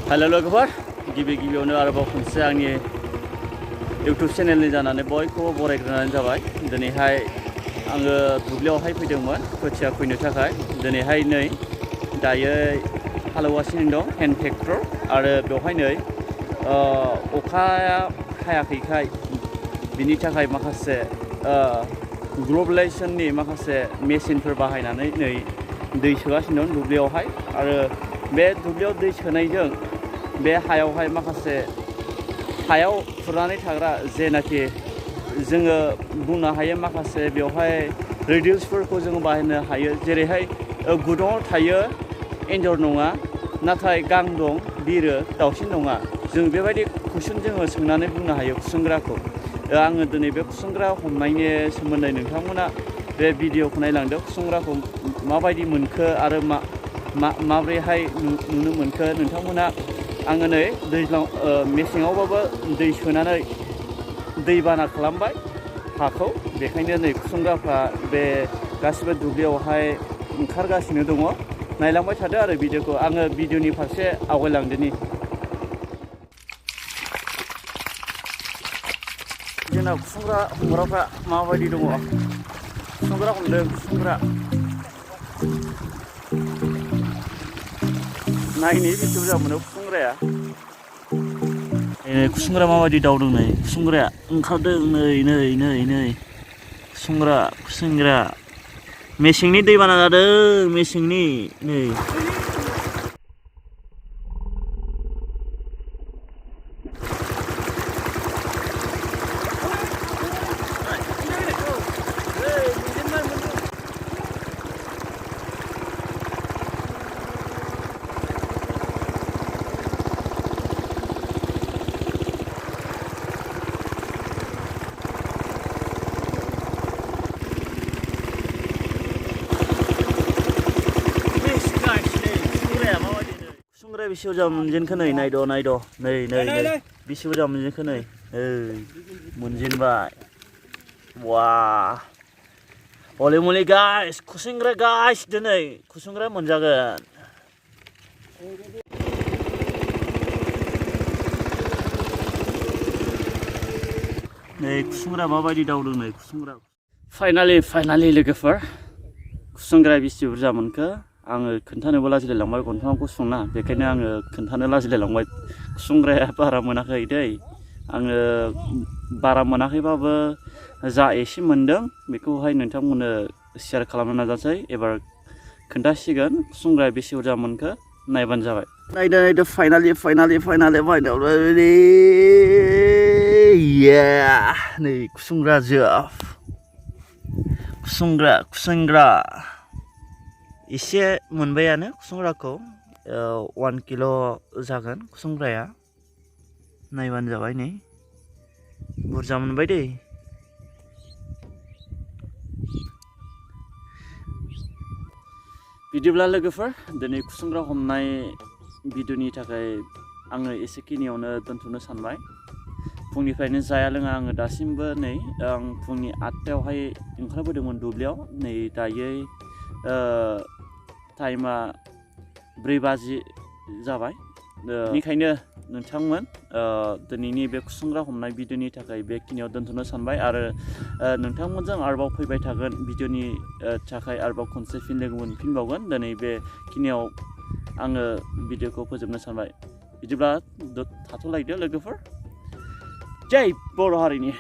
Hello लोगोफोर गिबियावनो आरोबाव खनसे आंनि YouTube चेनेलनि जानानै बयखौबो बरायग्रोनाय जाबाय। दिनैहाय आङो दुब्लियावहाय फैदोंमोन खोथिया खुयनो थाखाय। दिनैहाय नै दायो हालेवगासिनो दं हेन्ड ट्रेक्टर आरो बेवहाय नै अखाया हायाखैखाय बिनि थाखाय माखासे ग्लबेलाइजेसननि माखासे मेसिनफोर बाहायनानै नै दै सोगासिनो दं दुब्लियावहाय आरो बे दुब्लियाव दै सोनायजों बे हायावहाय माखासे हायाव खुरनानै थाग्रा जेनाखि जोङो बुंनो हायो माखासे बेवहाय रिडिउसफोरखौ जोङो बाहायनो हायो। जेरैहाय गुदुङाव थायो एन्जर नङा नाथाय गां दं बिरो दाउसिन नङा। जों बेबायदि कुइसन जोङो सोंनानै बुंनो हायो खुसेंग्राखौ। आङो दिनै बे खुसेंग्रा हमनायनि सोमोन्दै नोंथांमोना बे भिडिअखौ नायलांदों। खुसेंग्राखौ माबायदि मोनखो आरो माब्रैहाय नुनो मोनखो नोंथांमोना आङो नै दैज्लां मेसेङावबाबो दै सोनानै दैबाना खालामबाय हाखौ। बेखायनो नै खुसेंग्राफ्रा बे गासिबो दुब्लियावहाय ओंखारगासिनो दङ। नायलांबाय थादो आरो भिडिअखौ। आङो भिडिअनि फारसे आवगायलांदोनि। जोंना खुसेंग्रा हमग्राफ्रा माबायदि दङ। खुसेंग्रा हमदों खुसेंग्रा। नायनि बेसे बुरजा मोनो खुसेंग्राया। खुसेंग्रा माबायदि दावदों नै खुसेंग्राया ओंखारदों नै खुसेंग्रा मेसेंनि दैबाना जादों मेसेंनि नै बेसे बुरजा मोनजेनखो नै नायद' नै बेसे बुरजा मोनजेनखो नै मोनजेनबाय। वा हले मले गाइस खुसेंग्रा गाइस दिनै खुसेंग्रा मोनजागोन। नै खुसेंग्रा माबायदि दावदों नै खुसेंग्रा। फाइनालि लोगोफोर खुसेंग्रा बेसे बुरजा मोनखो आङो खोन्थानोबो लाजिलायलांबाय गन्थङाव गुसुंना। बेखायनो आङो खोन्थानो लाजिलायलांबाय। खुसेंग्राया बारा मोनाखै दै। आङो बारा मोनाखैबाबो जा एसे मोनदों बेखौहाय नोंथांमोननो शेयार खालामनो नाजासै। एबार खोन्थासिगोन खुसेंग्राया बेसे बुरजा मोनखो नायबानो जाबाय। नायदो फाइनालि नै खुसेंग्रा जोब खुसेंग्रा एसे मोनबायानो खुसेंग्राखौ 1 किल' जागोन खुसेंग्राया। नायबानो जाबाय नै बुरजा मोनबाय दै। बिदिब्ला लोगोफोर दिनै खुसेंग्रा हमनाय भिडिअनि थाखाय आङो एसेखिनियावनो दोनथ'नो सानबाय। फुंनिफ्रायनो जाया लोङा आङो दासिमबो नै आं फुंनि 8टायावहाय ओंखारबोदोंमोन दुब्लियाव। नै दायो टाइमा 4 बाजि जाबाय। बेनिखायनो नोंथांमोन दिनैनि बे खुसेंग्रा हमनाय भिडिअनि थाखाय बेखिनियाव दोनथ'नो सानबाय आरो नोंथांमोनजों आरोबाव फैबाय थागोन भिडिअनि थाखाय आरोबाव खनसे लोगो मोनफिनबावगोन। दिनै बेखिनियाव आङो भिडिअखौ फोजोबनो सानबाय। बिदिब्ला थाथ'लायदो लोगोफोर। जय बर' हारिनि।